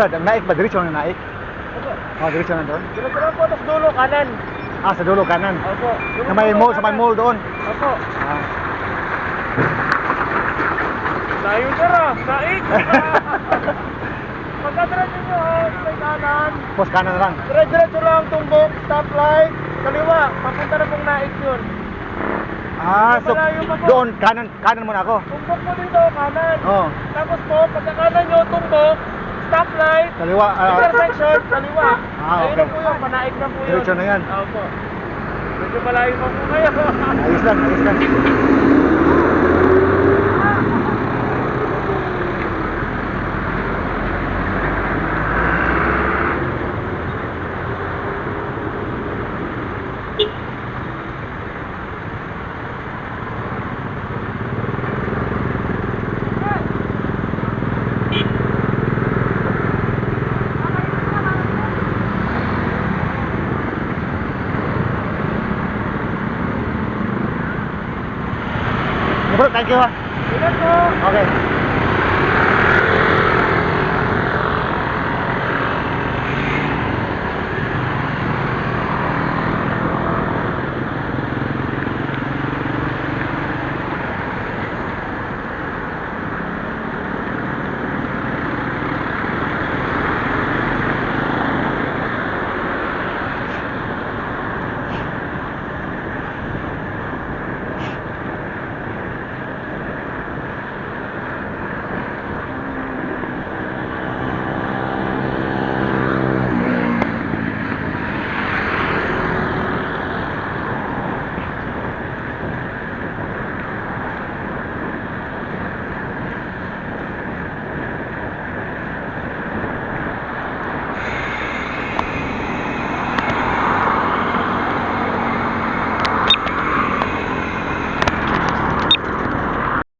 Brad, ang naik ba? Diretso na naik? Opo. Oh, diretso na doon? Diretso lang po, tapos dulo, kanan. Ah, sa dulo kanan. Opo. Dulo Sa may dulo, mall, sa may kanan. mall doon. Opo. Ah. Layo sir ah, naik. Pagkadiretso nyo, may kanan. Post kanan na lang. Diretso lang, tumbok, stoplight, kaliwa. Papunta na pong naik yun. Ah, so Malayo pa po. doon kanan muna ako. Tumbok mo dito, kanan. Oh, Tapos po, pagkakanan nyo, tumbok, stoplight, kaliwa. intersection, kaliwa. Ah, Ayun okay. na po yun, panaik na po yun. Diretso na yan. Opo. Medyo malayo pa po kayo. Ayos lang, ayos lang. Bro, thank you ha. Ingat po. Okay.